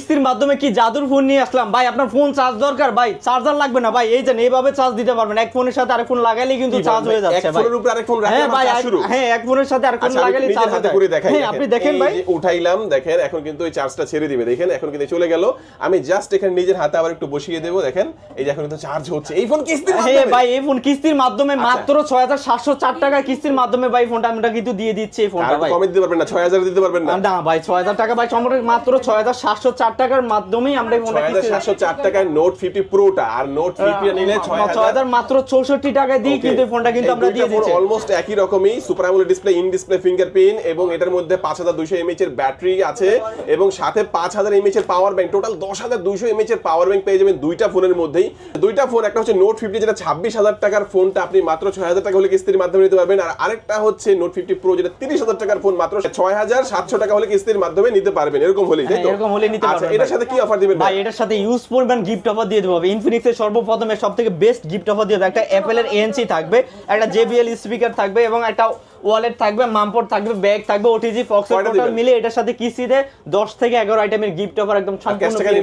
কিস্তির মাধ্যমে কি জাদুর ফোন নিয়ে আসলাম ভাই। আপনার ফোন চার্জ দরকার ভাই, চার্জার লাগবে না ভাই, এই যে এইভাবে চার্জ দিতে পারবেন। এক ফোনের সাথে আরেক ফোন লাগাইলেই কিন্তু চার্জ হয়ে যাচ্ছে এক ফোনের উপরে আরেক ফোন রাখলে হ্যাঁ ভাই, চার্জ শুরু। হ্যাঁ এক ফোনের সাথে আরেক ফোন লাগাইলেই চার্জ হাতে করে দেখাই। হ্যাঁ আপনি দেখেন ভাই, উঠাইলাম, দেখেন এখন কিন্তু এই চার্জটা ছেড়ে দিবে, দেখেন এখন কিন্তু চলে গেল। আমি জাস্ট এখানে নিজের হাতে আবার একটু বসিয়ে দেব, দেখেন এই যে এখন কিন্তু চার্জ হচ্ছে। এই ফোন কিস্তির মাধ্যমে, হ্যাঁ ভাই এই ফোন কিস্তির মাধ্যমে মাত্র 6704 টাকা কিস্তির মাধ্যমে ভাই ফোনটা আমরা কিন্তু দিয়ে দিচ্ছি। এই ফোনটা ভাই কমে দিতে পারবেন না, 6000 দিতে পারবেন না? না ভাই 6000 টাকা ভাই, সম্পূর্ণ মাত্র 6704 টাকার মাধ্যমেই আমরা এই ফোনটা 6704 টাকায় নোট 50 প্রোটা আর নোট 50 নিলে 6000 মাত্র 64 টাকায় দিয়ে কিন্তু এই ফোনটা কিন্তু আমরা দিয়ে দিচ্ছি। অলমোস্ট একই রকমই super AMOLED display, in display fingerprint, এবং এটার মধ্যে 5200 এমএএইচ এর ব্যাটারি আছে এবং সাথে 5000 এমএএইচ এর পাওয়ার ব্যাংক, টোটাল 10200 এমএএইচ এর পাওয়ার ব্যাংক পেয়ে যাবেন দুইটা ফোনের মধ্যেই। দুইটা ফোন, একটা হচ্ছে নোট 50 যেটা 26000 টাকার ফোনটা আপনি মাত্র 6000 টাকা হলে কিস্তির মাধ্যমে নিতে পারবেন, আর আরেকটা হচ্ছে নোট 50 প্রো যেটা 30000 টাকার ফোন মাত্র 6700 টাকা হলে কিস্তির মাধ্যমে নিতে পারবেন। এরকম হলেই তাই তো? এরকম হলে নিতে পারবেন। আচ্ছা এটার সাথে কি অফার দিবেন ভাই? এটার সাথে ইউজ পরিমাণ গিফট অফার দিয়ে দেব। ইনফিনিক্সের সর্বপ্রথমে সবথেকে বেস্ট গিফট অফার দিয়ে দেব। একটা অ্যাপেলের ANC থাকবে, একটা JBL স্পিকার থাকবে এবং একটা ওয়ালেট থাকবে, মামপট থাকবে, ব্যাগ থাকবে, ওটিজি ফক্স টোটাল মিলে এটার সাথে কিস্তিতে 10 থেকে 11 আইটেমের গিফট অফার একদম সম্পূর্ণ ফ্রি।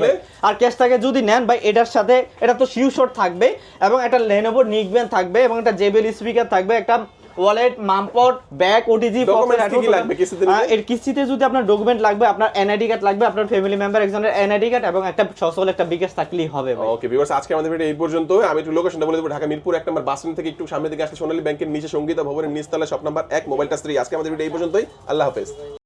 আর ক্যাশ টাকা যদি নেন ভাই এটার সাথে এটা তো শিউ শট থাকবে এবং একটা Lenovo নিকব্যান্ড থাকবে এবং একটা JBL স্পিকার থাকবে, একটা ওয়ালেট, মামপট, ব্যাগ, ওটিজি ফক্স কি লাগবে কিস্তিতে নিলে? এর কিস্তিতে যদি আপনার ডকুমেন্ট লাগবে, আপনার এনআইডি কার্ড লাগবে, আপনার ফ্যামিলি মেম্বার একজনের এনআইডি কার্ড এবং একটা সচল একটা বিকাশ থাকলেই হবে ভাই। ওকে ভিউয়ার্স, আজকে আমাদের ভিডিও এই পর্যন্ত। আমি একটু লোকেশনটা বলে দেব। ঢাকা মিরপুর 1 নম্বর বাস স্ট্যান্ড থেকে একটু সামনে দিকে আসলে সোনালী ব্যাংকের নিচে সঙ্গীতা ভবনের নিচতলা শপ নাম্বার 1 মোবাইল টাচ 3। আজকে আমাদের ভিডিও এই পর্যন্তই। আল্লাহ হাফেজ।